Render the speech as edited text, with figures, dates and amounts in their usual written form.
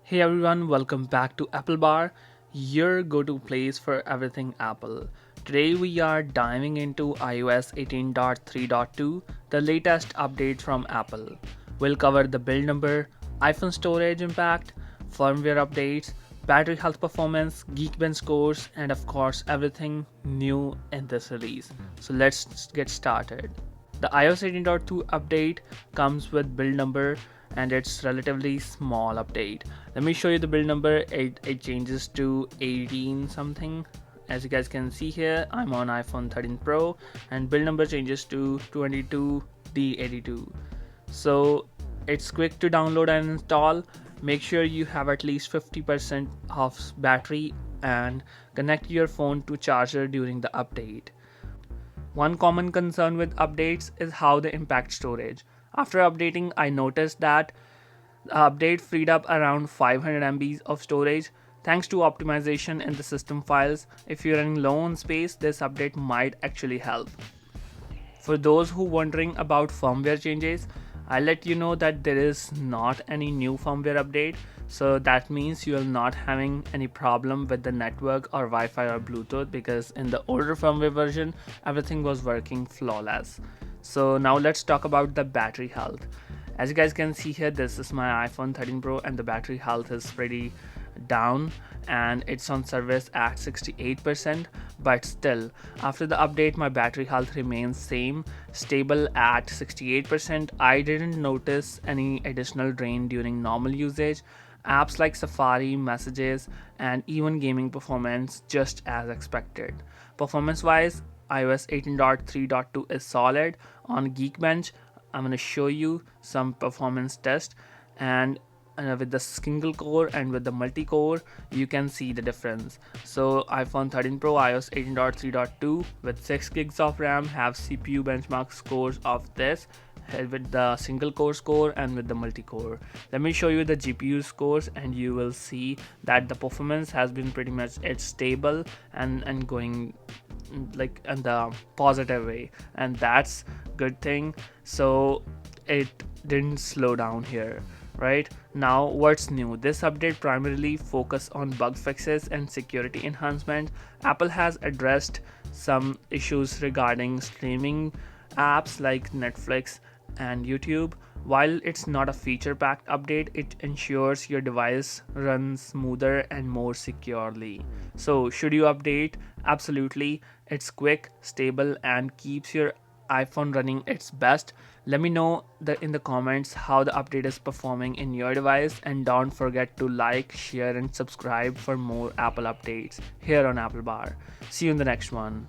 Hey everyone, welcome back to Apple Bar, your go-to place for everything Apple. Today we are diving into iOS 18.3.2, the latest update from Apple. We'll cover the build number, iPhone storage impact, firmware updates, battery health performance, Geekbench scores, and of course everything new in this release. So let's get started. The iOS 18.2 update comes with build number and it's relatively small update. Let me show you the build number. It changes to 18 something. As you guys can see here, I'm on iPhone 13 Pro and build number changes to 22D82. So it's quick to download and install. Make sure you have at least 50% of battery and connect your phone to charger during the update. One common concern with updates is how they impact storage. After updating, I noticed that the update freed up around 500 MB of storage thanks to optimization in the system files. If you're running low on space, this update might actually help. For those who wondering about firmware changes, I'll let you know that there is not any new firmware update, so that means you're not having any problem with the network or Wi-Fi or Bluetooth, because in the older firmware version everything was working flawless. So now let's talk about the battery health. As you guys can see here, this is my iPhone 13 Pro and the battery health is pretty down and it's on service at 68%, but still after the update my battery health remains same, stable at 68%. I didn't notice any additional drain during normal usage. Apps like Safari, Messages, and even gaming performance just as expected. Performance wise, iOS 18.3.2 is solid. On Geekbench, I'm going to show you some performance test, and with the single core and with the multi-core you can see the difference. So iPhone 13 Pro iOS 18.3.2 with 6 gigs of RAM have CPU benchmark scores of this with the single core score and with the multi-core. Let me show you the GPU scores and you will see that the performance has been pretty much it's stable and going like in the positive way, and that's good thing. So it didn't slow down here. Right now, what's new? This update primarily focus on bug fixes and security enhancement. Apple has addressed some issues regarding streaming apps like Netflix and YouTube. While it's not a feature-packed update, it ensures your device runs smoother and more securely. So, should you update? Absolutely. It's quick, stable, and keeps your iPhone running its best. Let me know in the comments how the update is performing in your device, and don't forget to like, share, and subscribe for more Apple updates here on Apple Bar. See you in the next one.